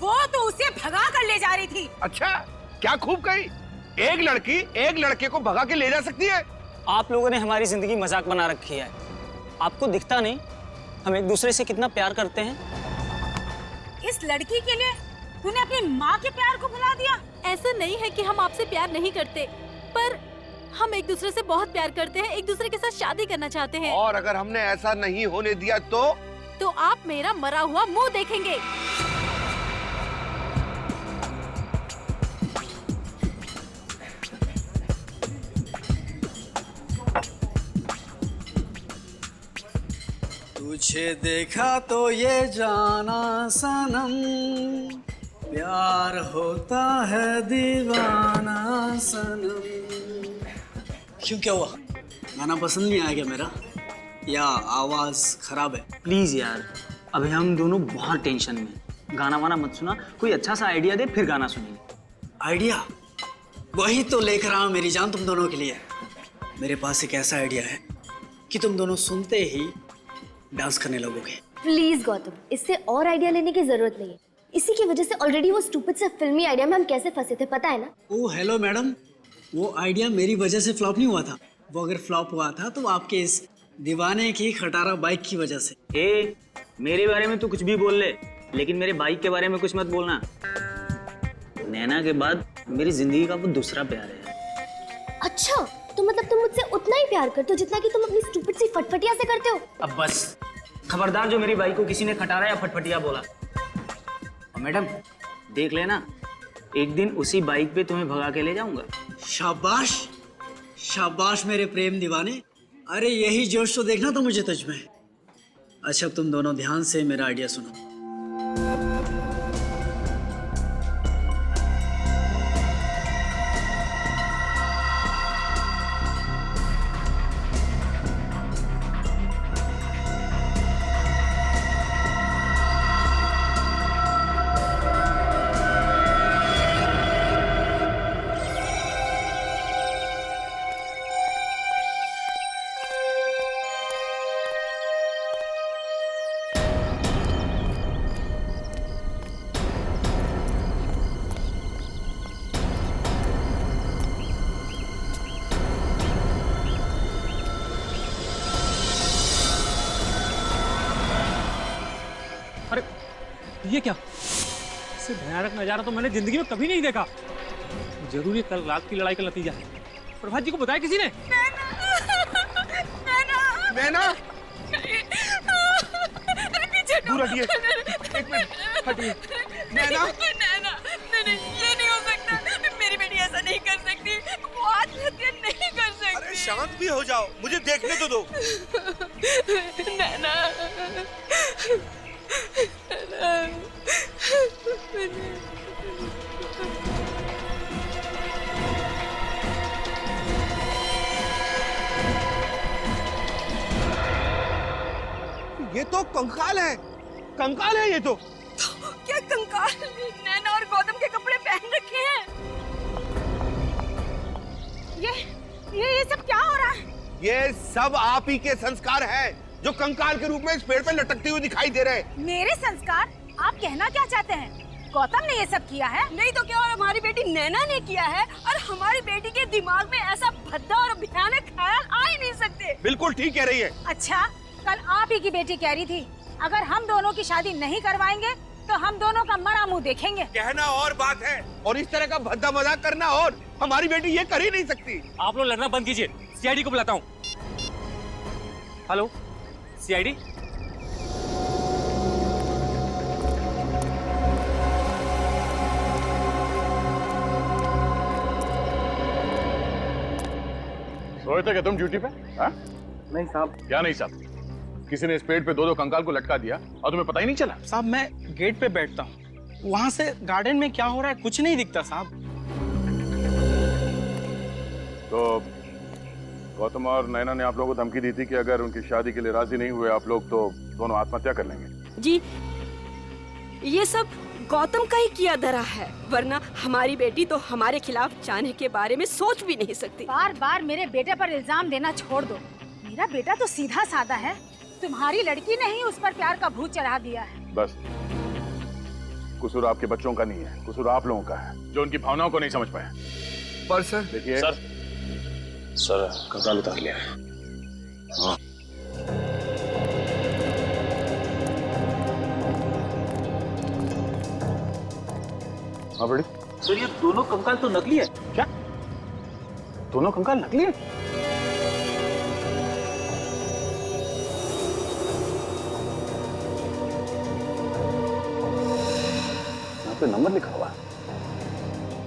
वो तो उसे भगा कर ले जा रही थी। अच्छा, क्या खूब कही। एक लड़की एक लड़के को भगा के ले जा सकती है? आप लोगों ने हमारी जिंदगी मजाक बना रखी है। आपको दिखता नहीं हम एक दूसरे से कितना प्यार करते हैं। इस लड़की के लिए तूने अपनी माँ के प्यार को भुला दिया। ऐसा नहीं है कि हम आपसे प्यार नहीं करते, पर हम एक दूसरे से बहुत प्यार करते हैं, एक दूसरे के साथ शादी करना चाहते हैं। और अगर हमने ऐसा नहीं होने दिया तो आप मेरा मरा हुआ मुंह देखेंगे। तुझे देखा तो ये जाना सनम, प्यार होता है दीवाना सनम। क्यों, क्या हुआ? गाना पसंद नहीं आया क्या मेरा, या आवाज खराब है? प्लीज यार, अभी हम दोनों बहुत टेंशन में। गाना वाना मत सुना, कोई अच्छा सा आइडिया दे फिर गाना सुनेंगे। आइडिया? वही तो लेकर आया मेरी जान तुम दोनों के लिए। मेरे पास एक ऐसा आइडिया है कि तुम दोनों सुनते ही डांस करने लगोगे। प्लीज गौतम, इससे और आइडिया लेने की जरूरत नहीं है। इसी की वजह से ऑलरेडी वो स्टूपिड से फिल्मी आइडिया में हम कैसे फंसे थे, पता है ना? ओह हेलो मैडम, वो आइडिया मेरी वजह से फ्लॉप नहीं हुआ था। वो अगर फ्लॉप हुआ था तो आपके इस दीवाने की खटारा बाइक की वजह से। ए, मेरे बारे में तू कुछ भी बोल ले, लेकिन मेरे बाइक के बारे में कुछ मत बोलना। नैना के बाद मेरी जिंदगी का वो दूसरा प्यार है। अच्छा, तो मतलब तुम मुझसे उतना ही प्यार करते हो जितना कि तुम अपनी स्टूपिड सी फटफटिया से करते हो? अब बस खबरदार जो मेरी बाइक को किसी ने खटारा या फटफटिया बोला। और मैडम देख लेना, एक दिन उसी बाइक पे तुम्हें भगा के ले जाऊंगा। शाबाश शाबाश मेरे प्रेम दीवाने। अरे यही जोश तो देखना था मुझे तुझ में। अच्छा, अब तुम दोनों ध्यान से मेरा आइडिया सुनो। ये क्या? इससे भयानक नजारा तो मैंने जिंदगी में कभी नहीं देखा। जरूर ये कल रात की लड़ाई का नतीजा है। प्रभात जी को बताया किसी ने? नैना, पीछे दूर हटिए, एक मिनट हटिए। नैना, ये नहीं हो सकता। मेरी बेटी ऐसा नहीं कर सकती, वो आत्महत्या नहीं कर सकती। अरे शांत भी हो जाओ, मुझे देखने तो दो। नैना, ये तो कंकाल है, कंकाल है ये तो। क्या कंकाल? नैना और गौतम के कपड़े पहन रखे हैं। ये सब क्या हो रहा है? ये सब आप ही के संस्कार हैं, जो कंकाल के रूप में इस पेड़ पे लटकते हुए दिखाई दे रहे हैं। मेरे संस्कार? आप कहना क्या चाहते हैं? गौतम ने ये सब किया है? नहीं तो क्या, और हमारी बेटी नैना ने किया है। और हमारी बेटी के दिमाग में ऐसा भद्दा और भयानक ख्याल आ ही नहीं सकते। बिल्कुल ठीक कह रही है। अच्छा, कल आप ही की बेटी कह रही थी अगर हम दोनों की शादी नहीं करवाएंगे तो हम दोनों का मरा मुंह देखेंगे। कहना और बात है, और इस तरह का भद्दा मजाक करना और। हमारी बेटी ये कर ही नहीं सकती। आप लोग लड़ना बंद कीजिए, सीआईडी को बुलाता हूँ। Hello CID. सोए थे क्या तुम ड्यूटी पे? हाँ? नहीं साहब। क्या नहीं साहब? किसी ने इस पेड़ पे दो कंकाल को लटका दिया और तुम्हें पता ही नहीं चला? साहब मैं गेट पे बैठता हूँ, वहां से गार्डन में क्या हो रहा है कुछ नहीं दिखता साहब। तो गौतम और नैना ने आप लोगों को धमकी दी थी कि अगर उनकी शादी के लिए राजी नहीं हुए आप लोग तो दोनों आत्महत्या कर लेंगे। जी, ये सब गौतम का ही किया धरा है, वरना हमारी बेटी तो हमारे खिलाफ जाने के बारे में सोच भी नहीं सकती। बार बार मेरे बेटे पर इल्जाम देना छोड़ दो। मेरा बेटा तो सीधा साधा है, तुम्हारी लड़की ने ही उस पर प्यार का भूत चढ़ा दिया है। बस कसूर आपके बच्चों का नहीं है, कसूर आप लोगों का है जो उनकी भावनाओं को नहीं समझ पाए। पर सर देखिए सर कंकाल उतार लिया है। हाँ। हाँ बड़ी सर ये दोनों कंकाल तो नकली है। क्या? दोनों कंकाल नकली है? यहाँ पे नंबर लिखा हुआ है।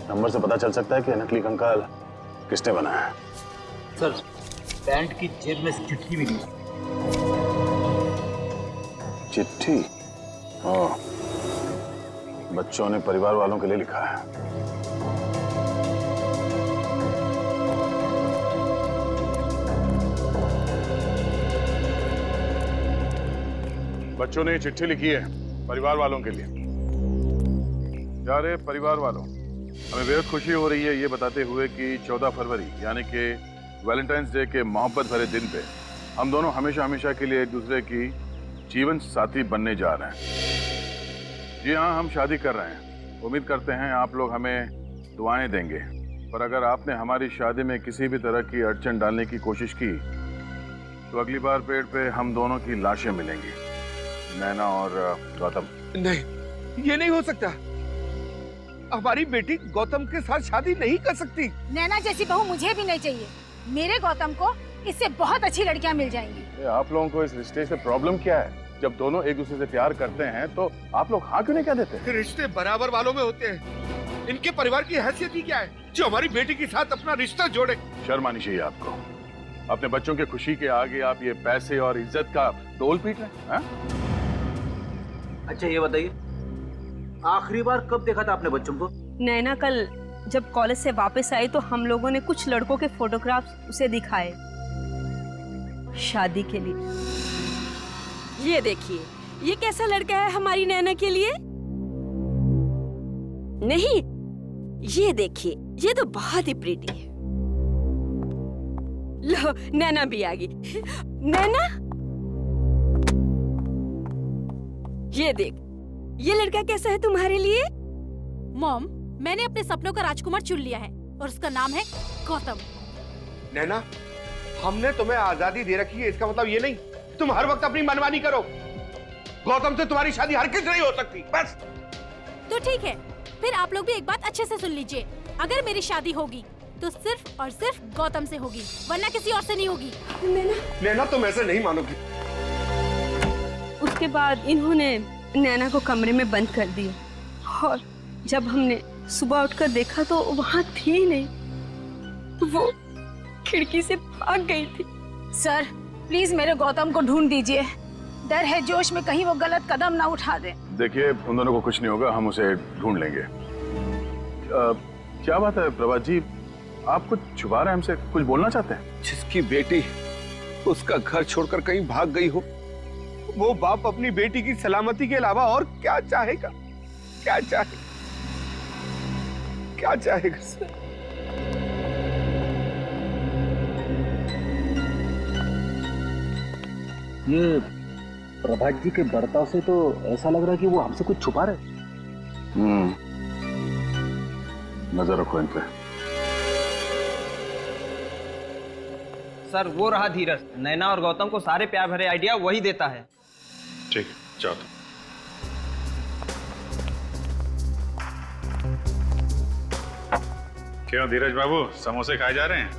नंबर से पता चल सकता है कि नकली कंकाल किसने बनाया है। सर पैंट की जेब में चिट्ठी मिली। चिट्ठी? हाँ, बच्चों ने परिवार वालों के लिए लिखा है। बच्चों ने चिट्ठी लिखी है परिवार वालों के लिए। प्यारे परिवार वालों, हमें बेहद खुशी हो रही है ये बताते हुए कि 14 फरवरी यानी कि वैलेंटाइंस डे के मोहब्बत भरे दिन पे हम दोनों हमेशा हमेशा के लिए एक दूसरे की जीवन साथी बनने जा रहे हैं। जी हाँ, हम शादी कर रहे हैं। उम्मीद करते हैं आप लोग हमें दुआएं देंगे, पर अगर आपने हमारी शादी में किसी भी तरह की अड़चन डालने की कोशिश की तो अगली बार पेड़ पे हम दोनों की लाशें मिलेंगी, नैना और गौतम। नहीं, ये नहीं हो सकता। हमारी बेटी गौतम के साथ शादी नहीं कर सकती। नैना जैसी बहू मुझे भी नहीं चाहिए। मेरे गौतम को इससे बहुत अच्छी लड़कियां मिल जाएंगी। आप लोगों को इस रिश्ते से प्रॉब्लम क्या है? जब दोनों एक दूसरे से प्यार करते हैं तो आप लोग हाँ क्यों नहीं कह देते? रिश्ते बराबर वालों में होते हैं। इनके परिवार की हैसियत ही क्या है जो हमारी बेटी के साथ अपना रिश्ता जोड़े? शर्म आनी चाहिए आपको। अपने बच्चों के खुशी के आगे आप ये पैसे और इज्जत का डोल पीट रहे हैं। अच्छा ये बताइए, आखिरी बार कब देखा था आपने बच्चों को? नैना कल जब कॉलेज से वापस आई तो हम लोगों ने कुछ लड़कों के फोटोग्राफ्स उसे दिखाए शादी के लिए। ये देखिए, ये कैसा लड़का है हमारी नैना के लिए? नहीं, ये देखिए, ये तो बहुत ही प्रीटी है। लो, नैना भी आ गई। नैना, ये देख, ये लड़का कैसा है तुम्हारे लिए? मॉम, मैंने अपने सपनों का राजकुमार चुन लिया है और उसका नाम है गौतम। नैना, हमने तुम्हें आजादी दे रखी है, इसका मतलब ये नहीं तुम हर वक्त अपनी मनमानी करो। गौतम से तुम्हारी शादी हरगिज नहीं हो सकती। बस तो ठीक है, फिर आप लोग भी एक बात अच्छे से सुन लीजिए। अगर मेरी शादी होगी तो सिर्फ और सिर्फ गौतम से होगी, वरना किसी और से नहीं होगी। नैना, तुम ऐसे नहीं मानोगी। उसके बाद इन्होंने नैना को कमरे में बंद कर दिया और जब हमने सुबह उठकर देखा तो वहाँ थी ही नहीं, वो खिड़की से भाग गई थी। सर प्लीज मेरे गौतम को ढूंढ दीजिए। डर है जोश में कहीं वो गलत कदम ना उठा दे। देखिए, उन दोनों को कुछ नहीं होगा, हम उसे ढूंढ लेंगे। क्या बात है प्रभात जी, आप कुछ छुपा रहे हैं हमसे? कुछ बोलना चाहते हैं? जिसकी बेटी उसका घर छोड़कर कहीं भाग गई हो, वो बाप अपनी बेटी की सलामती के अलावा और क्या चाहेगा? क्या चाहेगा? क्या चाहेगा सर? ये प्रभात जी के बर्ताव से तो ऐसा लग रहा है कि वो हमसे कुछ छुपा रहे। नजर रखो इन पे। सर वो रहा धीरज, नैना और गौतम को सारे प्यार भरे आइडिया वही देता है। ठीक, जाओ। क्यों धीरज बाबू, समोसे खाए जा रहे हैं?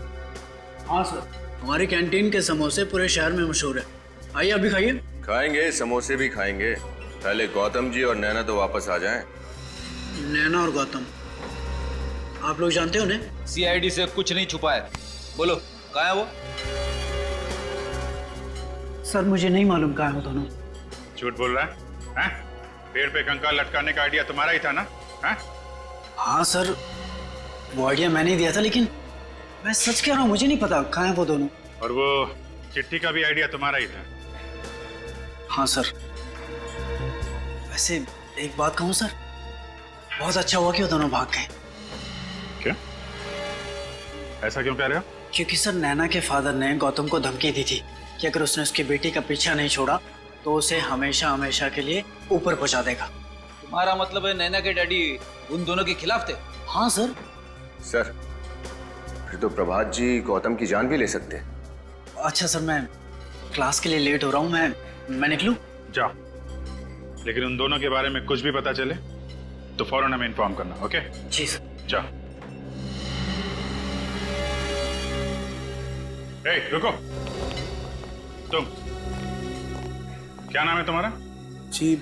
हाँ सर, हमारी कैंटीन के समोसे पूरे शहर में मशहूर है। आइए अभी खाइए। खाएंगे, समोसे भी खाएंगे। पहले गौतम जी और नैना तो वापस आ जाएं। नैना और गौतम, आप लोग जानते हो उन्हें? सीआईडी से कुछ नहीं छुपा है। बोलो कहाँ है वो? सर मुझे नहीं मालूम कहाँ है वो दोनों। झूठ बोल रहा है? पेड़ पे कंकाल लटकाने का आइडिया तुम्हारा ही था ना? हाँ सर, वो आइडिया मैंने ही दिया था, लेकिन मैं सच कह रहा हूँ, मुझे नहीं पता कहाँ है वो दोनों। और वो चिट्ठी का भी आइडिया तुम्हारा ही था? हाँ सर। वैसे एक बात कहूँ सर, बहुत अच्छा हुआ कि वो दोनों भाग गए। क्या? ऐसा क्यों कह रहे हो? क्योंकि सर नैना के फादर ने गौतम को धमकी दी थी कि अगर उसने उसकी बेटी का पीछा नहीं छोड़ा तो उसे हमेशा हमेशा के लिए ऊपर पहुंचा देगा। तुम्हारा मतलब है नैना के डैडी उन दोनों के खिलाफ थे? हाँ सर। सर, फिर तो प्रभात जी गौतम की जान भी ले सकते हैं। अच्छा सर, मैं क्लास के लिए लेट हो रहा हूँ, मैं निकलूं? जाओ, लेकिन उन दोनों के बारे में कुछ भी पता चले तो फौरन हमें इन्फॉर्म करना, ओके? जी सर। जाओ। ए, रुको। तुम, क्या नाम है तुम्हारा? जी,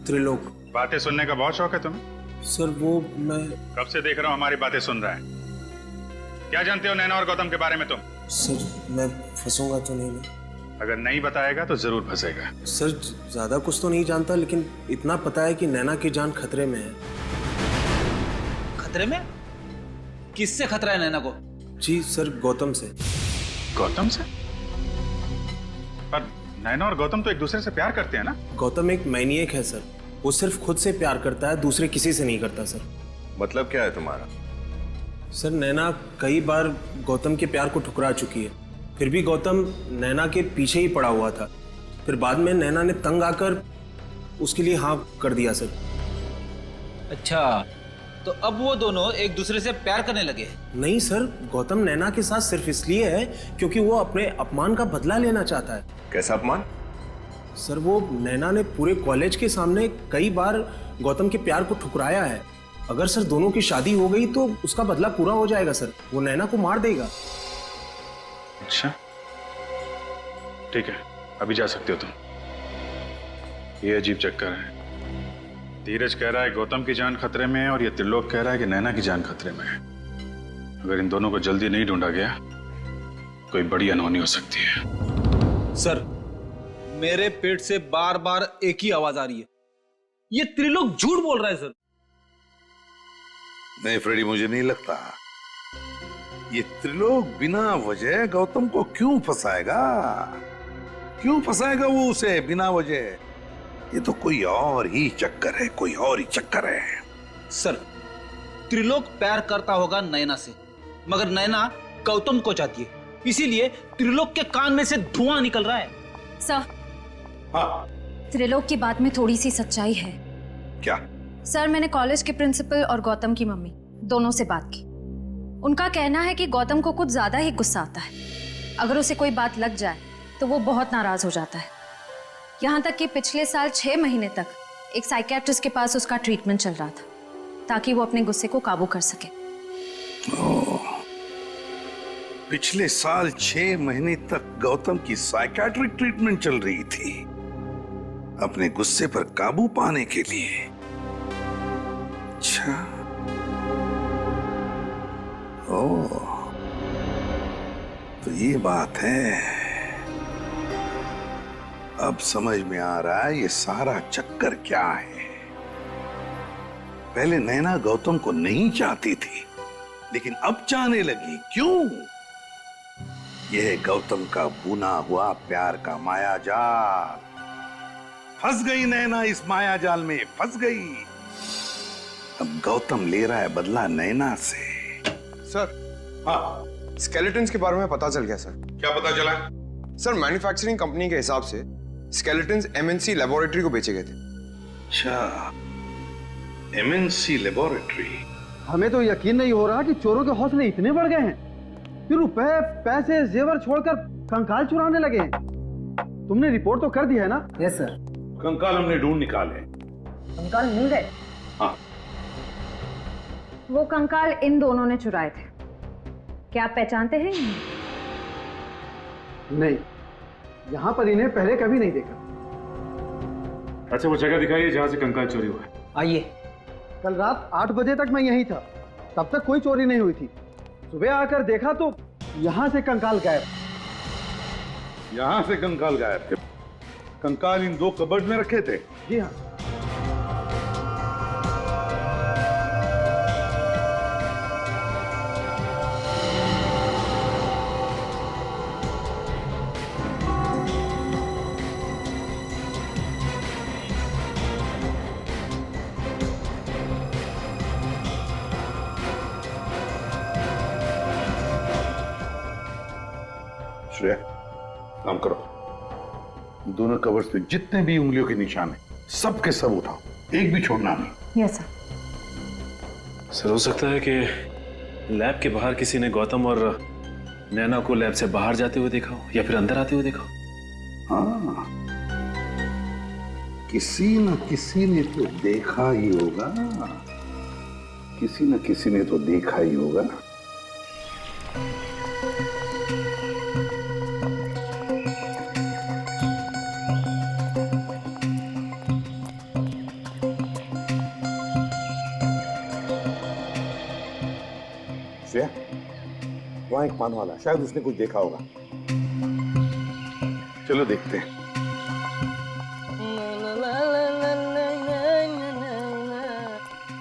त्रिलोक। बातें सुनने का बहुत शौक है तुम्हें? सर वो मैं कब से देख रहा हूं हमारी बातें सुन रहा है। क्या जानते हो नैना और गौतम के बारे में तुम? सर मैं फंसूंगा तो नहीं ना? अगर नहीं बताएगा तो जरूर फंसेगा। सर ज्यादा कुछ तो नहीं जानता, लेकिन इतना पता है कि नैना की जान खतरे में है। खतरे में? किससे खतरा है नैना को? जी सर, गौतम से। गौतम से? पर नैना और गौतम तो एक दूसरे से प्यार करते हैं ना? गौतम एक मैनिएक है सर, वो सिर्फ खुद से प्यार करता है, दूसरे किसी से नहीं करता सर। मतलब क्या है तुम्हारा? सर नैना कई बार गौतम के प्यार को ठुकरा चुकी है, फिर भी गौतम नैना के पीछे ही पड़ा हुआ था। फिर बाद में नैना ने तंग आकर उसके लिए हाँ कर दिया सर। अच्छा, तो अब वो दोनों एक दूसरे से प्यार करने लगे? नहीं सर, गौतम नैना के साथ सिर्फ इसलिए है क्योंकि वो अपने अपमान का बदला लेना चाहता है। कैसा अपमान? सर वो नैना ने पूरे कॉलेज के सामने कई बार गौतम के प्यार को ठुकराया है। अगर सर दोनों की शादी हो गई तो उसका बदला पूरा हो जाएगा सर, वो नैना को मार देगा। अच्छा, ठीक है, अभी जा सकते हो तुम। ये अजीब चक्कर है। धीरज कह रहा है गौतम की जान खतरे में है और ये त्रिलोक कह रहा है कि नैना की जान खतरे में है। अगर इन दोनों को जल्दी नहीं ढूंढा गया कोई बड़ी अनहोनी हो सकती है। सर, मेरे पेट से बार बार एक ही आवाज आ रही है, ये त्रिलोक झूठ बोल रहा है सर। नहीं फ्रेडी, मुझे नहीं लगता। ये त्रिलोक बिना वजह गौतम को क्यों फंसाएगा? क्यों फंसाएगा वो उसे बिना वजह? ये तो कोई और ही चक्कर है, कोई और ही चक्कर है। सर, त्रिलोक प्यार करता होगा नैना से, मगर नैना गौतम को चाहती है, इसीलिए त्रिलोक के कान में से धुआं निकल रहा है। सर, हाँ, त्रिलोक की बात में थोड़ी सी सच्चाई है। क्या? सर, मैंने कॉलेज के प्रिंसिपल और गौतम की मम्मी दोनों से बात की। उनका कहना है कि गौतम को कुछ ज्यादा ही गुस्सा आता है। अगर उसे कोई बात लग जाए तो वो बहुत नाराज हो जाता है। यहाँ तक कि पिछले साल 6 महीने तक एक साइकियाट्रिस्ट के पास उसका ट्रीटमेंट चल रहा था ताकि वो अपने गुस्से को काबू कर सके। पिछले साल 6 महीने तक गौतम की साइकियाट्रिक ट्रीटमेंट चल रही थी अपने गुस्से पर काबू पाने के लिए। अच्छा, ओह, तो ये बात है। अब समझ में आ रहा है ये सारा चक्कर क्या है। पहले नैना गौतम को नहीं चाहती थी, लेकिन अब चाहने लगी। क्यों? यह गौतम का बुना हुआ प्यार का माया जाल। फंस गई नैना इस माया जाल में, फंस गई। अब गौतम ले रहा है बदला नैना से। सर, हाँ, स्केलेटन्स के बारे में पता चल गया सर। क्या पता चला? सर, मैन्युफैक्चरिंग कंपनी के हिसाब से स्केलेटन्स एमएनसी लेबोरेटरी को बेचे गए थे। अच्छा, एमएनसी लेबोरेटरी। हमें तो यकीन नहीं हो रहा कि चोरों के हौसले इतने बढ़ गए हैं कि रुपए, पैसे, जेवर छोड़कर कंकाल चुराने लगे हैं। तुमने रिपोर्ट तो कर दी है ना? Yes sir. कंकाल हमने ढूंढ निकाले। कंकाल मिल गए? हाँ। वो कंकाल इन दोनों ने चुराए थे। क्या आप पहचानते हैं? नहीं, यहाँ पर इन्हें पहले कभी नहीं देखा। अच्छा, वो जगह दिखाइए जहाँ से कंकाल चोरी हुआ है। आइए। कल रात 8 बजे तक मैं यहीं था, तब तक कोई चोरी नहीं हुई थी। सुबह आकर देखा तो यहाँ से कंकाल गायब। यहाँ से कंकाल गायब? कंकाल इन 2 कबर्ड में रखे थे? जी हाँ। श्रेया, काम करो। दोनों कवर्स पे जितने भी उंगलियों के निशान हैं सब के सब उठाओ, एक भी छोड़ना नहीं। Yes sir. सर हो सकता है कि लैब के बाहर किसी ने गौतम और नैना को लैब से बाहर जाते हुए देखा हो या फिर अंदर आते हुए देखा हो। हाँ, किसी न किसी ने तो देखा ही होगा, किसी न किसी ने तो देखा ही होगा। श्रेया, वहां एक पान वाला, शायद उसने कुछ देखा होगा। चलो देखते हैं।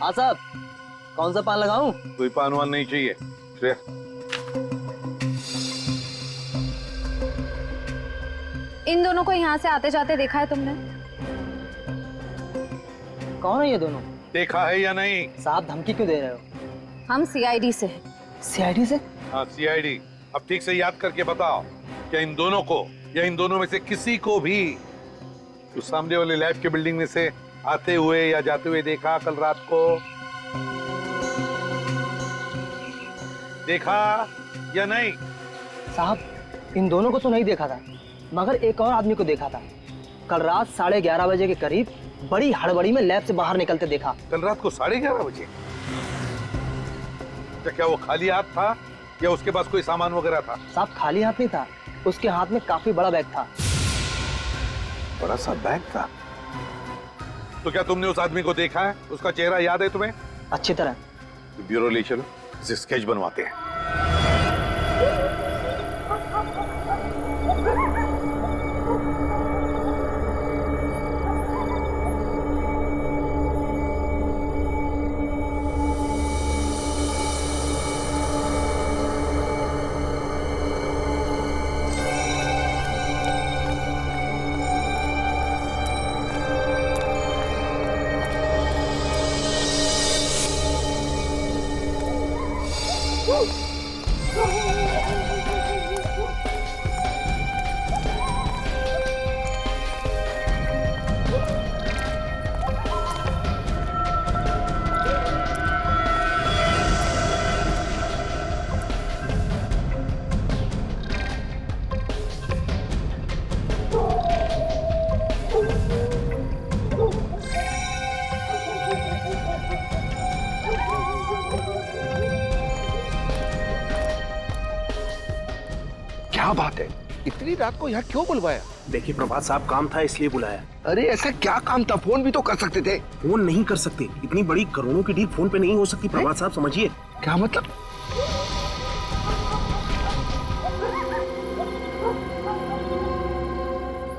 हाँ साहब, कौन सा पान लगाऊं? कोई पान वान नहीं चाहिए श्रेया। इन दोनों को यहाँ से आते जाते देखा है तुमने? कौन है ये दोनों? देखा है या नहीं? साहब धमकी क्यों दे रहे हो? हम सीआईडी से हैं। सीआईडी से? हाँ सीआईडी। अब ठीक से याद करके बताओ, क्या इन दोनों को या इन दोनों में से किसी को भी उस सामने वाले लैब के बिल्डिंग में से आते हुए या जाते हुए देखा कल रात को? देखा या नहीं? साहब इन दोनों को तो नहीं देखा था, मगर एक और आदमी को देखा था। कल रात 11:30 बजे के करीब बड़ी हड़बड़ी में लैब से बाहर निकलते देखा। कल रात को 11:30 बजे? क्या वो खाली हाथ था या उसके पास कोई सामान वगैरह था? साहब खाली हाथ नहीं था, उसके हाथ में काफी बड़ा बैग था। बड़ा सा बैग था? तो क्या तुमने उस आदमी को देखा है? उसका चेहरा याद है तुम्हें? अच्छी तरह। ब्यूरो ले चलो, इसे स्केच बनवाते हैं। क्या बात है, इतनी रात को यहाँ क्यों बुलवाया? देखिए प्रभात साहब, काम था इसलिए बुलाया। अरे ऐसा क्या काम था? फोन भी तो कर सकते थे। फोन नहीं कर सकते, इतनी बड़ी करोड़ों की डील फोन पे नहीं हो सकती प्रभात साहब, समझिए। क्या मतलब?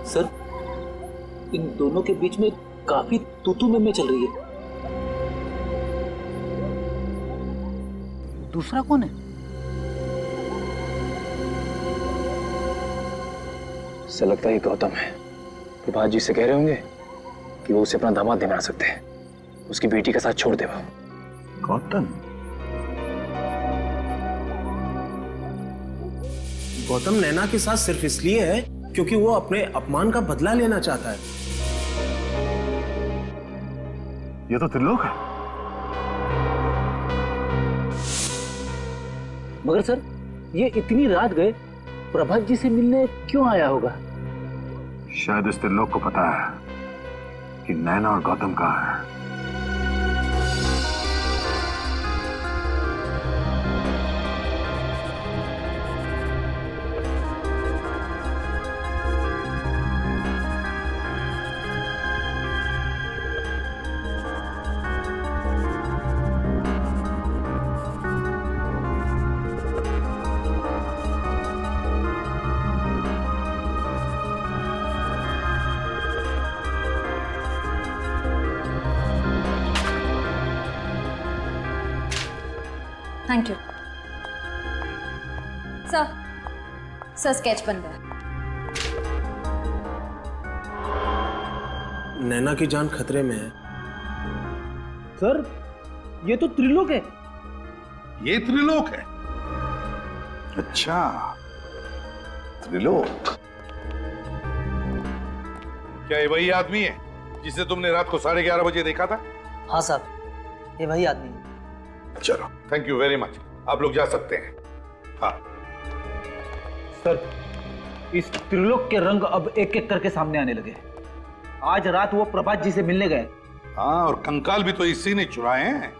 सर इन दोनों के बीच में काफी तू में चल रही है। दूसरा कौन है? ऐसा लगता है गौतम है। प्रभात जी से कह रहे होंगे कि वो उसे अपना दामाद नहीं बना सकते, उसकी बेटी के साथ छोड़ दे। वो गौतम? गौतम नैना के साथ सिर्फ इसलिए है क्योंकि वो अपने अपमान का बदला लेना चाहता है। ये तो त्रिलोक है। मगर सर ये इतनी रात गए प्रभात जी से मिलने क्यों आया होगा? शायद इस त्रिलोक को पता है कि नैना और गौतम कहाँ है। थैंक यू सर स्केच बन गया। नैना की जान खतरे में है। सर ये तो त्रिलोक है। ये त्रिलोक है? अच्छा, त्रिलोक। क्या ये वही आदमी है जिसे तुमने रात को 11:30 बजे देखा था? हाँ साहब, ये वही आदमी है। चलो, थैंक यू वेरी मच, आप लोग जा सकते हैं। हाँ सर, इस त्रिलोक के रंग अब एक एक करके सामने आने लगे। आज रात वो प्रभात जी से मिलने गए। हाँ, और कंकाल भी तो इसी ने चुराए हैं।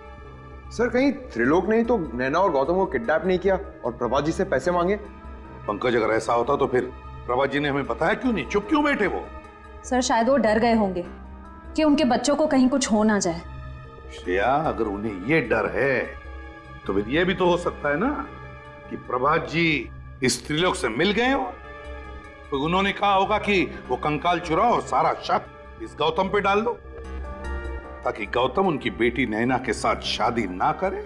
सर, कहीं त्रिलोक ने तो नैना और गौतम को किडनैप नहीं किया और प्रभात जी से पैसे मांगे? पंकज, अगर ऐसा होता तो फिर प्रभात जी ने हमें बताया क्यों नहीं? चुप क्यों बैठे वो? सर, शायद वो डर गए होंगे कि उनके बच्चों को कहीं कुछ हो ना जाए। श्रेया, अगर उन्हें ये डर है तो फिर ये भी तो हो सकता है ना कि प्रभात जी इस त्रिलोक से मिल गए हो, तो उन्होंने कहा होगा कि वो कंकाल चुराओ और सारा शक इस गौतम पे डाल दो, ताकि गौतम उनकी बेटी नैना के साथ शादी ना करे।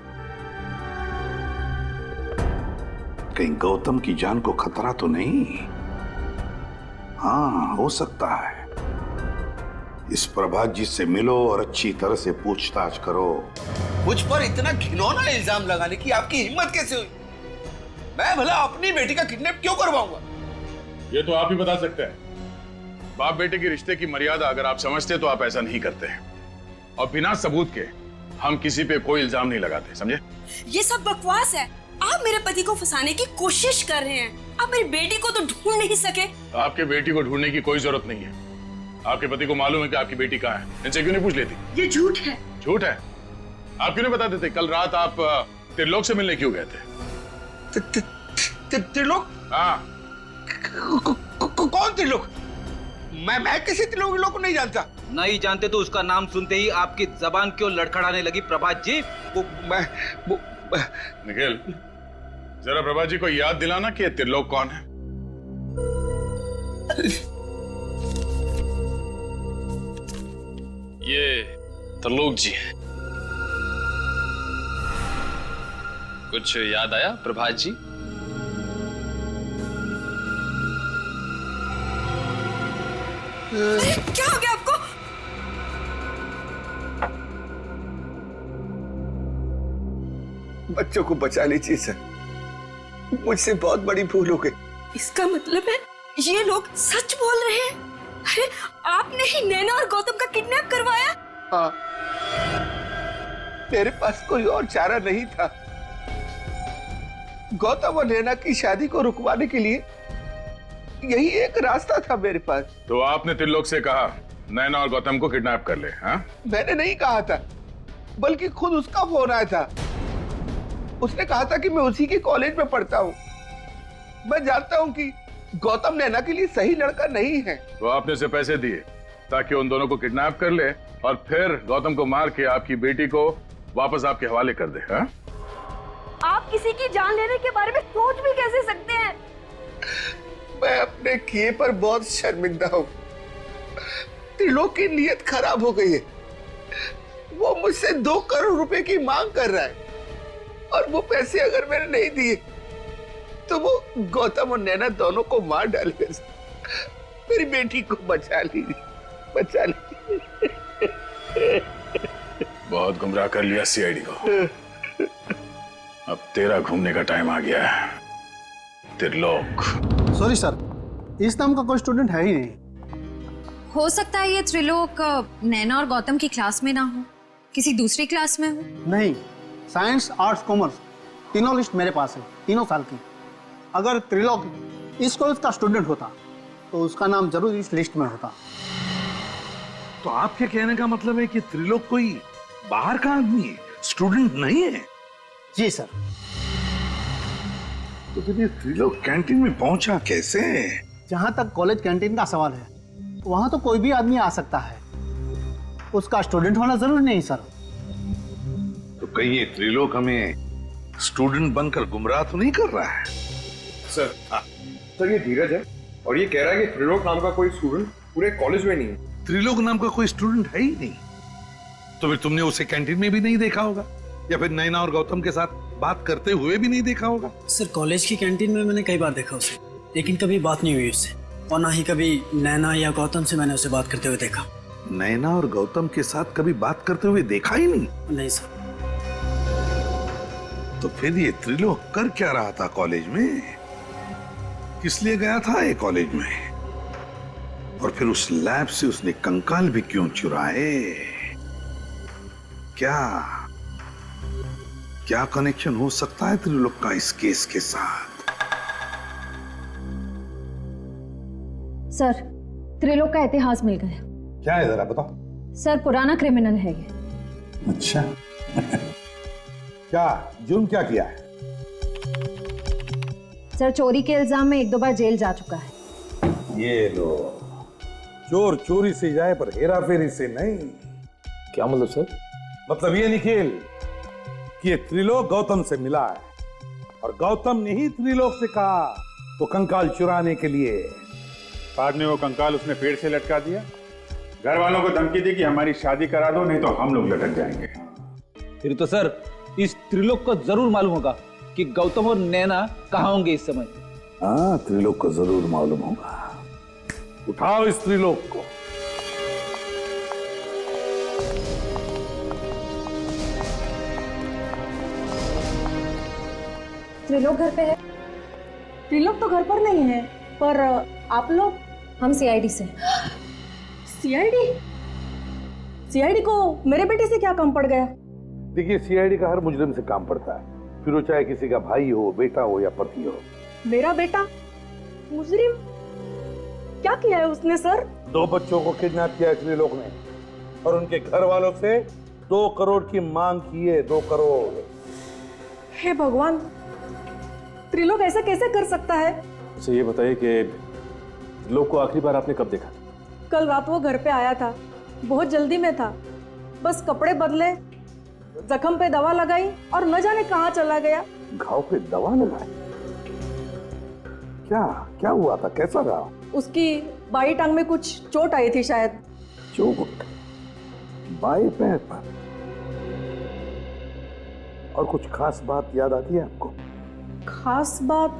कहीं गौतम की जान को खतरा तो नहीं? हाँ, हो सकता है। इस प्रभात जी से मिलो और अच्छी तरह से पूछताछ करो। मुझ पर इतना घिनौना इल्जाम लगाने की आपकी हिम्मत कैसे हुई? मैं भला अपनी बेटी का किडनैप क्यों करवाऊंगा? ये तो आप ही बता सकते हैं। बाप बेटे के रिश्ते की मर्यादा अगर आप समझते तो आप ऐसा नहीं करते हैं। और बिना सबूत के हम किसी पे कोई इल्जाम नहीं लगाते, समझे? ये सब बकवास है। आप मेरे पति को फंसाने की कोशिश कर रहे हैं। आप मेरी बेटी को तो ढूंढ नहीं सके। आपके बेटी को ढूंढने की कोई जरूरत नहीं है। आपके पति को मालूम है कि आपकी बेटी कहाँ है। इनसे क्यों नहीं पूछ लेती? ये झूठ है। झूठ है? आप क्यों नहीं बता देते? कल रात आप त्रिलोक से मिलने क्यों गए थे? त्रिलोक? हाँ। कौन त्रिलोक? मैं किसी त्रिलोक को नहीं जानता। नहीं जानते तो उसका नाम सुनते ही आपकी जबान क्यों लड़खड़ाने लगी प्रभात जी? निखिल, जरा प्रभात जी को याद दिलाना कि त्रिलोक कौन है। ये त्रिलोक जी हैं। कुछ याद आया प्रभात जी? क्या हो गया आपको? बच्चों को बचा लीजिए सर, मुझसे बहुत बड़ी भूल हो गई। इसका मतलब है ये लोग सच बोल रहे हैं? अरे आपने ही नैना और गौतम का किडनैप करवाया? हाँ, मेरे पास कोई और चारा नहीं था। गौतम और नैना की शादी को रुकवाने के लिए यही एक रास्ता था मेरे पास। तो आपने त्रिलोक से कहा नैना और गौतम को किडनैप कर ले? हाँ, मैंने नहीं कहा था, बल्कि खुद उसका फोन आया था। उसने कहा था कि मैं उसी के कॉलेज में पढ़ता हूँ। मैं जानता हूँ कि गौतम नैना के लिए सही लड़का नहीं है। तो आपने उसे पैसे दिए ताकि उन दोनों को किडनैप कर ले और फिर गौतम को मार के आपकी बेटी को वापस आपके हवाले कर दे। हाँ? आप किसी की जान लेने के बारे में सोच भी कैसे सकते हैं? मैं अपने किए पर बहुत शर्मिंदा हूँ। त्रिलोक की नीयत खराब हो गई है। वो मुझसे 2 करोड़ रुपए की मांग कर रहा है और वो पैसे अगर मैंने नहीं दिए तो वो गौतम और नैना दोनों को मार डालेगा। मेरी बेटी को बचा लीजिए, बचा लीजिए। बहुत गुमराह कर लिया सीआईडी को। अब तेरा घूमने का टाइम आ गया है, त्रिलोक। सॉरी सर, इस नाम का कोई स्टूडेंट है ही नहीं। हो सकता है ये त्रिलोक नैना और गौतम की क्लास में ना हो, किसी दूसरी क्लास में हो। नहीं, साइंस, आर्ट्स, कॉमर्स तीनों लिस्ट मेरे पास है, 3 साल की। अगर त्रिलोक इस कॉलेज का स्टूडेंट होता तो उसका नाम जरूर इस लिस्ट में होता। तो आपके कहने का मतलब है कि त्रिलोक कोई बाहर का आदमी है, स्टूडेंट नहीं है? जी सर। तो फिर ये त्रिलोक कैंटीन में पहुंचा कैसे? जहां तक कॉलेज कैंटीन का सवाल है, वहां तो कोई भी आदमी आ सकता है, उसका स्टूडेंट होना जरूरी नहीं सर। तो कहीं ये त्रिलोक हमें स्टूडेंट बनकर गुमराह तो नहीं कर रहा है? सर, सर ये धीरज है और ये कह रहा है कि त्रिलोक नाम का कोई स्टूडेंट पूरे कॉलेज में नहीं है। त्रिलोक नाम का कोई स्टूडेंट है ही नहीं? तो फिर तुमने उसे कैंटीन में भी नहीं देखा होगा, या फिर नैना और गौतम के साथ बात करते हुए भी नहीं देखा होगा? सर, कॉलेज की कैंटीन में मैंने कई बार देखा उसे, लेकिन कभी बात नहीं हुई उससे, और ना ही कभी नैना या गौतम से मैंने उसे बात करते हुए देखा। नैना और गौतम के साथ कभी बात करते हुए देखा ही नहीं? नहीं सर। तो फिर ये त्रिलोक कर क्या रहा था कॉलेज में? किस लिए गया था ये कॉलेज में? और फिर उस लैब से उसने कंकाल भी क्यों चुराए? क्या क्या कनेक्शन हो सकता है त्रिलोक का इस केस के साथ? सर, त्रिलोक का इतिहास मिल गया। क्या है जरा बताओ। सर, पुराना क्रिमिनल है ये। अच्छा क्या जुर्म क्या किया है? सर, चोरी के इल्जाम में 1-2 बार जेल जा चुका है। ये लो, चोर चोरी से जाए पर हेरा फेरी से नहीं। क्या मतलब सर? मतलब ये निखिल कि ये त्रिलोक गौतम से मिला है और गौतम ने ही त्रिलोक से कहा वो कंकाल चुराने के लिए। बाद में वो कंकाल उसने पेड़ से लटका दिया, घर वालों को धमकी दी कि हमारी शादी करा दो नहीं तो हम लोग लटक जाएंगे। फिर तो सर इस त्रिलोक को जरूर मालूम होगा कि गौतम और नैना कहाँ होंगे इस समय। हाँ, त्रिलोक को जरूर मालूम होगा। उठाओ इस त्रिलोक को। त्रिलोक घर पे है? त्रिलोक तो घर पर नहीं है, पर आप लोग? हम सीआईडी से। सीआईडी? सीआईडी को मेरे बेटे से क्या काम पड़ गया? देखिए, सीआईडी का हर मुजरिम से काम पड़ता है, फिर वो चाहे किसी का भाई हो, बेटा हो या पति हो। मेरा बेटा मुजरिम? क्या किया है उसने सर? 2 बच्चों को किडनैप किया है त्रिलोक ने और उनके घर वालों से 2 करोड़ की मांग की है। 2 करोड़। हे भगवान, त्रिलोक ऐसा कैसे कर सकता है? उसे ये बताइए कि त्रिलोक को आखिरी बार आपने कब देखा? कल रात वो घर पे आया था, बहुत जल्दी में था, बस कपड़े बदले, जख्म पे दवा लगाई और न जाने कहाँ चला गया। घाव पे दवा लगाई? क्या क्या हुआ था? कैसा रहा? उसकी बाई टांग में कुछ चोट आई थी शायद। चोट? बाएं पैर पर? और कुछ खास बात याद आती है आपको? खास बात?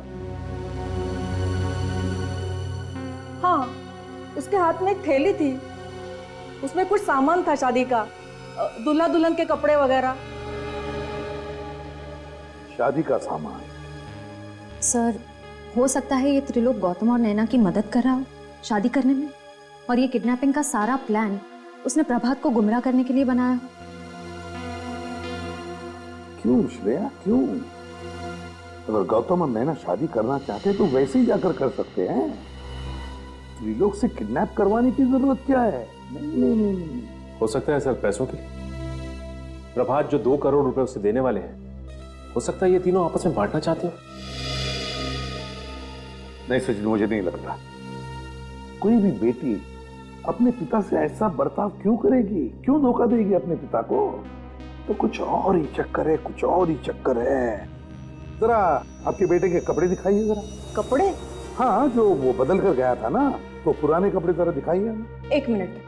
हाँ, उसके हाथ में एक थैली थी, उसमें कुछ सामान था शादी का, दूल्हा दुल्हन के कपड़े वगैरह। शादी का सामान? सर, हो सकता है ये त्रिलोक गौतम और नैना की मदद कर रहा हो शादी करने में, और ये किडनैपिंग का सारा प्लान उसने प्रभात को गुमराह करने के लिए बनाया हो। क्यों श्रेया, क्यों? अगर गौतम और नैना शादी करना चाहते तो वैसे ही जाकर कर सकते हैं। त्रिलोक से किडनैप करवाने की जरूरत क्या है? नहीं। हो सकता है सर पैसों के लिए। प्रभात जो 2 करोड़ रुपए उसे देने वाले हैं, हो सकता है ये तीनों आपस में बांटना चाहते हो। नहीं सचिन, मुझे नहीं लगता। कोई भी बेटी अपने पिता से ऐसा बर्ताव क्यों करेगी, क्यों धोखा देगी अपने पिता को? तो कुछ और ही चक्कर है, कुछ और ही चक्कर है। जरा आपके बेटे के कपड़े दिखाइए जरा। कपड़े? हाँ, जो वो बदल कर गया था ना, तो पुराने कपड़े जरा दिखाइए हमें। 1 मिनट।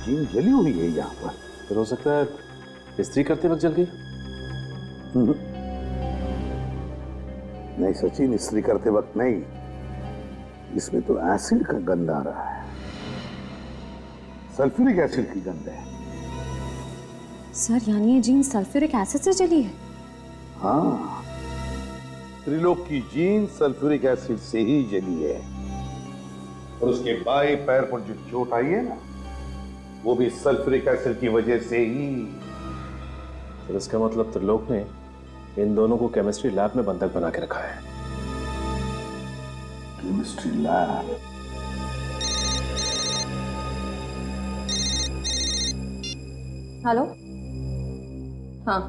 जीन जली हुई है यहाँ पर। फिर हो सकता है इस्त्री करते वक्त जल गई। नहीं सचिन, इस्त्री करते वक्त नहीं, इसमें तो एसिड का गंध आ रहा है, सल्फ्यूरिक एसिड की गंध है। सर, यानी ये जीन सल्फ्यूरिक एसिड से जली है? हाँ, त्रिलोक की जीन सल्फ्यूरिक एसिड से ही जली है और उसके बाएं पैर पर जो चोट आई है ना, वो भी सल्फ्यूरिक एसिड की वजह से ही। तो इसका मतलब त्रिलोक ने इन दोनों को केमिस्ट्री लैब में बंधक बना के रखा है। Chemistry lab? हेलो? हाँ,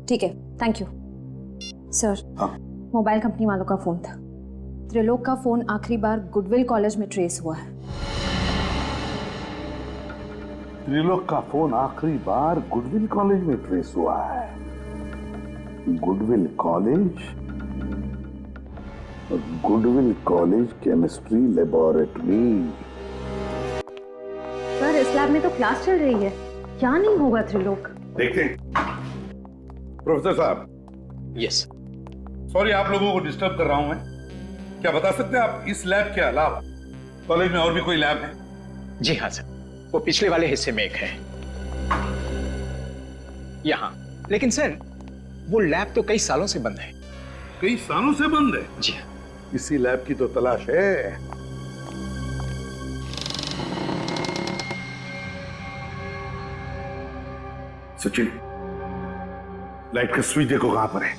ठीक है, thank you. Sir, mobile company वालों का फोन था। त्रिलोक का फोन आखिरी बार गुडविल कॉलेज में ट्रेस हुआ है। त्रिलोक का फोन आखिरी बार गुडविल कॉलेज में ट्रेस हुआ है। Goodwill college? Goodwill college chemistry laboratory. Sir इस लैब में तो क्लास चल रही है, क्या नहीं होगा त्रिलोक? देखते हैं। प्रोफेसर साहब। यस। सॉरी आप लोगों को डिस्टर्ब कर रहा हूं मैं। क्या बता सकते हैं आप इस लैब के अलावा कॉलेज में और भी कोई लैब है? जी हाँ सर, वो पिछले वाले हिस्से में एक है यहाँ। लेकिन सर वो लैब तो कई सालों से बंद है। कई सालों से बंद है? जी हाँ। इसी लैब की तो तलाश है। सचिन, लाइट का स्विच देखो कहां पर है।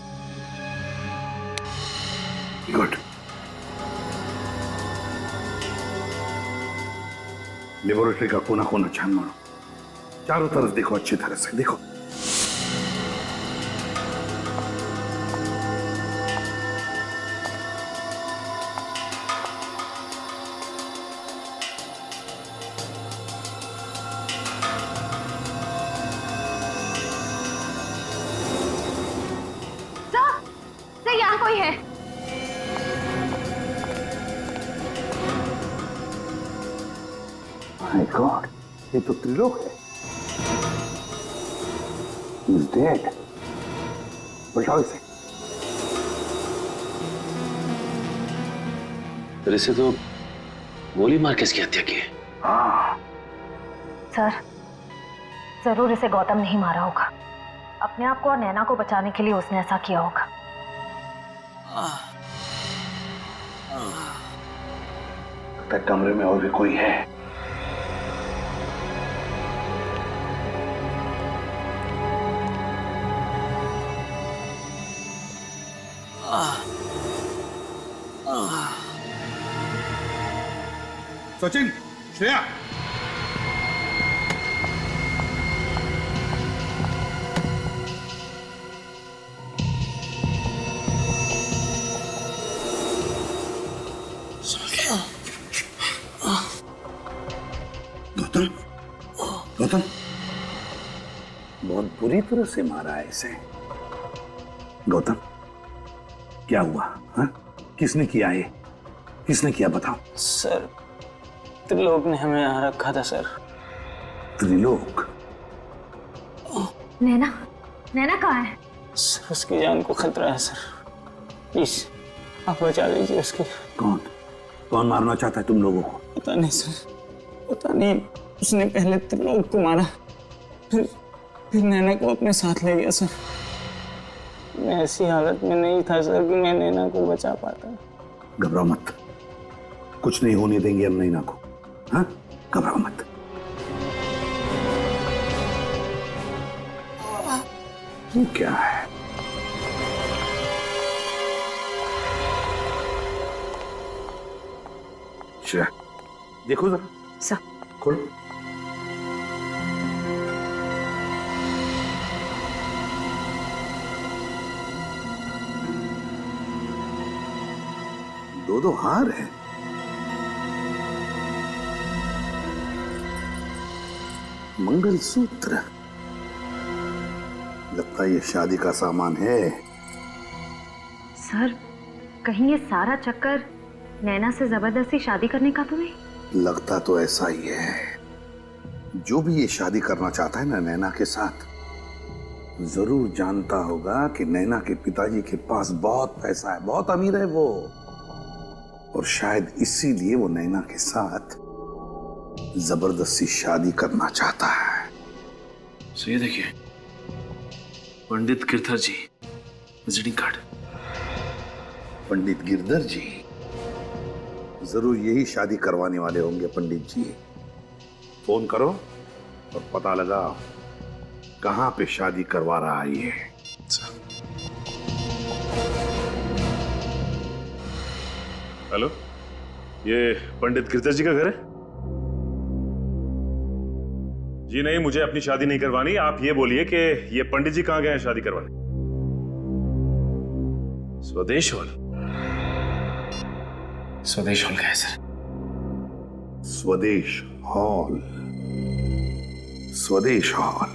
गुड। लेबोरेटरी का कोना कोना छान मारो, चारों तरफ देखो, अच्छी तरह से देखो। सर यहाँ कोई है। माय गॉड, ये तो त्रिलोक है। He's dead. उठाओ इसे। फिर इसे तो गोली मार के इसकी हत्या की है। सर जरूर इसे गौतम नहीं मारा होगा, अपने आप को और नैना को बचाने के लिए उसने ऐसा किया होगा। लगता है कमरे में और भी कोई है। सचिन, श्रेया, गौतम, गौतम, बहुत बुरी तरह से मारा है इसे। गौतम, क्या हुआ? हाँ? किसने किया ये? किसने किया बताओ? सर त्रिलोक ने हमें यहाँ रखा था सर। त्रिलोक? नैना, नैना कहाँ है? सर उसकी जान को खतरा है सर, प्लीज आप बचा लीजिए उसकी। कौन? कौन मारना चाहता है तुम लोगों को? पता नहीं सर, पता नहीं। उसने पहले त्रिलोक को मारा, फिर नैना को अपने साथ ले गया सर। मैं ऐसी हालत में नहीं था सर कि मैं नैना को बचा पाता। घबराओ मत, कुछ नहीं होने देंगे हम नैना को। हाँ, घबराओ मत। वो क्या है? अच्छा, देखो जरा। सर खोलो। दो हार है। मंगलसूत्र, लगता है ये शादी का सामान है। सर कहीं ये सारा चक्कर नैना से जबरदस्ती शादी करने का तो नहीं? लगता तो ऐसा ही है। जो भी ये शादी करना चाहता है ना नैना के साथ, जरूर जानता होगा कि नैना के पिताजी के पास बहुत पैसा है, बहुत अमीर है वो, और शायद इसीलिए वो नैना के साथ जबरदस्ती शादी करना चाहता है। सो ये देखिए, पंडित गिरधर जी विजिटिंग कार्ड। पंडित गिरधर जी, जरूर यही शादी करवाने वाले होंगे पंडित जी। फोन करो और पता लगाओ कहां पे शादी करवा रहा है ये। हेलो, ये पंडित गिरधर जी का घर है? जी नहीं, मुझे अपनी शादी नहीं करवानी। आप ये बोलिए कि ये पंडित जी कहां गए हैं शादी करवाने? स्वदेश हॉल। स्वदेश हॉल का है सर। स्वदेश हॉल, स्वदेश हॉल।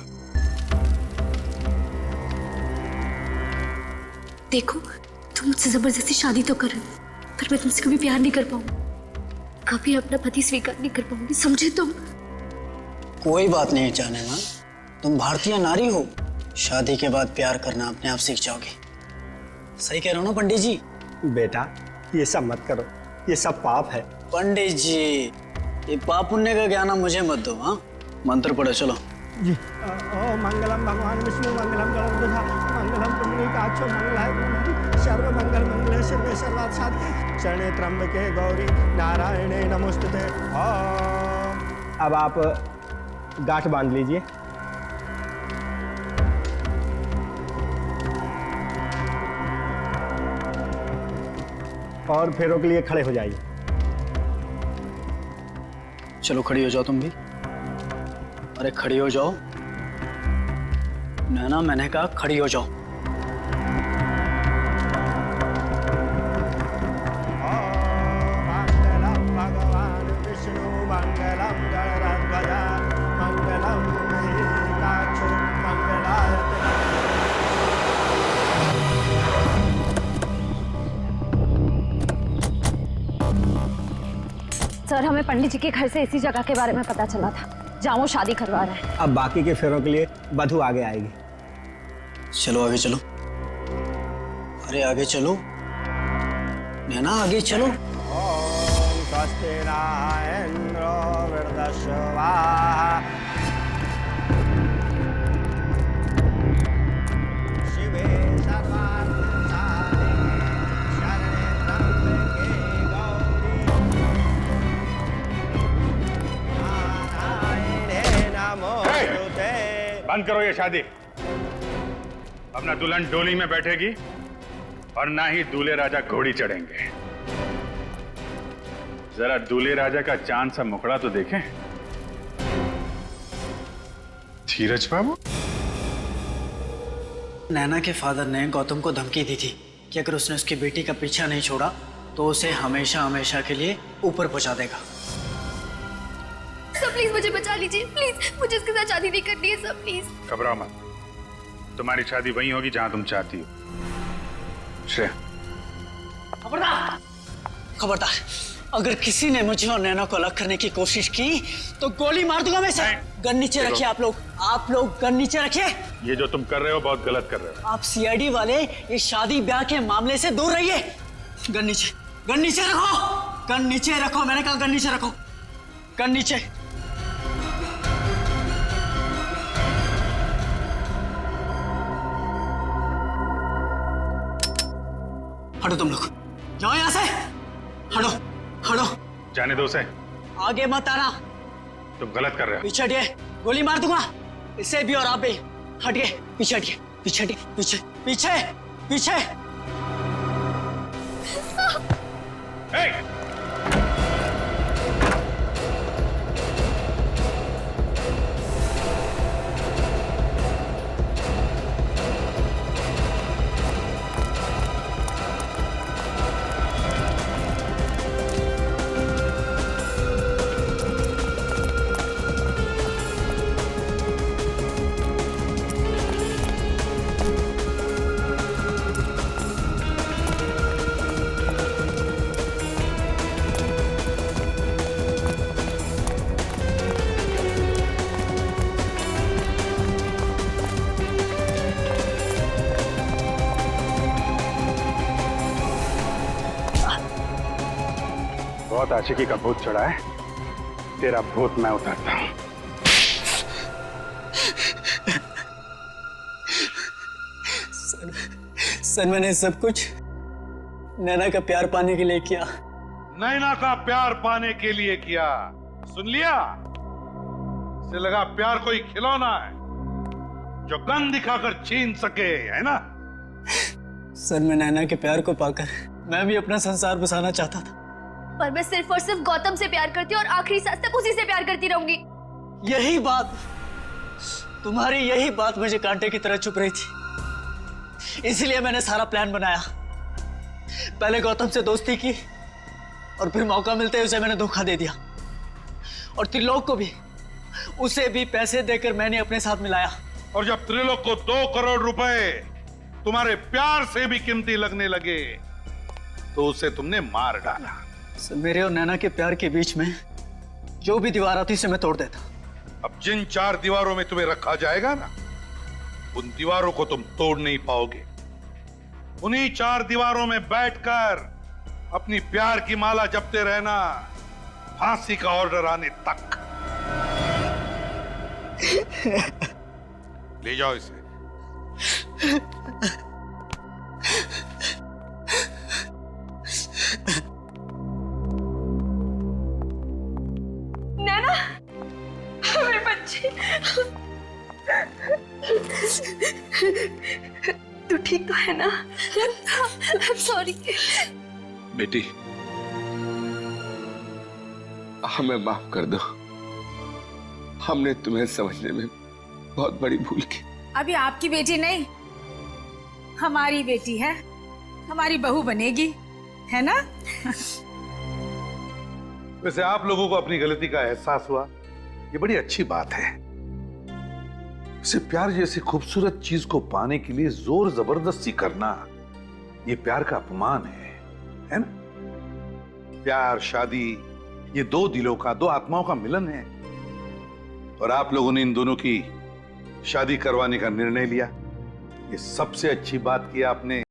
देखो, तुम मुझसे जबरदस्ती शादी तो कर, पर मैं तुमसे कभी प्यार नहीं कर पाऊंगी, कभी अपना पति स्वीकार नहीं कर पाऊंगी, समझे तुम? कोई बात नहीं जाने मां, तुम भारतीय नारी हो, शादी के बाद प्यार करना अपने आप सीख जाओगे। सही कह रहा हूँ ना पंडित जी? बेटा ये सब मत करो, ये सब पाप है। पंडित जी ये पाप पुण्य का ज्ञान मुझे मत दो। हाँ मंत्र पढ़ो चलो जी। ओ मंगलम भगवान विष्णु मंगलम गणपति मंगलम पुंडरीकाक्षो मंगलाय सर्व मंगल मंगले शिवे सर्वार्थ साधिके शरणे त्र्यंबके गौरी नारायणे नमोस्तुते। अब आप गांठ बांध लीजिए। और फेरों के लिए खड़े हो जाइए। चलो खड़ी हो जाओ तुम भी। अरे खड़ी हो जाओ। नैना मैंने कहा खड़ी हो जाओ। भगवान विष्णु मंगलम गणराध्वज मंगलम पुंडरीकाक्षो मंगलाय। सर हमें पंडित जी के घर से इसी जगह के बारे में पता चला था जहाँ वो शादी करवा रहे हैं। अब बाकी के फेरों के लिए वधू आगे आएगी। चलो आगे चलो। अरे आगे चलो नैना, आगे चलो। ओम स्वस्ति न इंद्रो वृद्धश्रवा शिवे सर्वार्थ साधिके शरणे त्र्यंबके गौरी नारायणे नमोस्तुते। बंद करो ये शादी। अब ना दुल्हन डोली में बैठेगी और ना ही दूल्हे राजा घोड़ी चढ़ेंगे। जरा दूल्हे राजा का चांद सा मुखड़ा तो देखें। धीरज बाबू, नैना के फादर ने गौतम को धमकी दी थी कि अगर उसने उसकी बेटी का पीछा नहीं छोड़ा तो उसे हमेशा हमेशा के लिए ऊपर पहुंचा देगा। सर प्लीज मुझे बचा लीजिए, प्लीज मुझे इसके साथ शादी नहीं करनी है सर, प्लीज। घबराओ मत, तुम्हारी शादी वही होगी जहां तुम चाहती हो। श्रेया, खबरदार, खबरदार, अगर किसी ने मुझे और नैना को अलग करने की कोशिश की तो गोली मार दूंगा मैं सर। गन नीचे रखिए आप लोग गन नीचे रखिए। ये जो तुम कर रहे हो बहुत गलत कर रहे हो। आप सीआईडी वाले ये शादी ब्याह के मामले से दूर रहिए। गन नीचे रखो, गन नीचे रखो, मैंने कहा गन नीचे रखो, गन नीचे। हटो तुम लोग, जाओ यहां से, हटो हटो। जाने दो उसे, आगे मत आना। तुम गलत कर रहे हो। पीछे हटिए, गोली मार दूंगा इसे भी और आप भी। हटिए, पीछे हटिए, पीछे हटिए, पीछे पीछे पीछे। बहुत आशिकी का भूत चढ़ा है, तेरा भूत मैं उतारता हूं। सर मैंने सब कुछ नैना का प्यार पाने के लिए किया। नैना का प्यार पाने के लिए किया, सुन लिया? इसे लगा प्यार कोई खिलौना है जो गन दिखाकर छीन सके, है ना? सर मैं नैना के प्यार को पाकर मैं भी अपना संसार बसाना चाहता था, पर मैं सिर्फ और सिर्फ गौतम से प्यार करती हूँ और आखिरी सांस तक उसी से प्यार करती रहूंगी। यही बात, तुम्हारी यही बात मुझे कांटे की तरह चुभ रही थी, इसलिए मैंने सारा प्लान बनाया। पहले गौतम से दोस्ती की और फिर मौका मिलते ही उसे मैंने धोखा दे दिया, और त्रिलोक को भी, उसे भी पैसे देकर मैंने अपने साथ मिलाया। और जब त्रिलोक को 2 करोड़ रुपए तुम्हारे प्यार से भी कीमती लगने लगे तो उसे तुमने मार डाला। मेरे और नैना के प्यार के बीच में जो भी दीवार आती उसे मैं तोड़ देता, अब जिन 4 दीवारों में तुम्हें रखा जाएगा ना, उन दीवारों को तुम तोड़ नहीं पाओगे। उन्हीं 4 दीवारों में बैठकर अपनी प्यार की माला जपते रहना, फांसी का ऑर्डर आने तक। ले जाओ इसे। नैना, मेरे बच्चे, तू ठीक तो है ना? सॉरी बेटी, हमें माफ कर दो। हमने तुम्हें समझने में बहुत बड़ी भूल की। अभी आपकी बेटी नहीं, हमारी बेटी है, हमारी बहू बनेगी, है ना? वैसे आप लोगों को अपनी गलती का एहसास हुआ, ये बड़ी अच्छी बात है। वैसे प्यार जैसी खूबसूरत चीज को पाने के लिए जोर जबरदस्ती करना, ये प्यार का अपमान है ना? प्यार, शादी, ये 2 दिलों का, 2 आत्माओं का मिलन है। और आप लोगों ने इन दोनों की शादी करवाने का निर्णय लिया, ये सबसे अच्छी बात की आपने।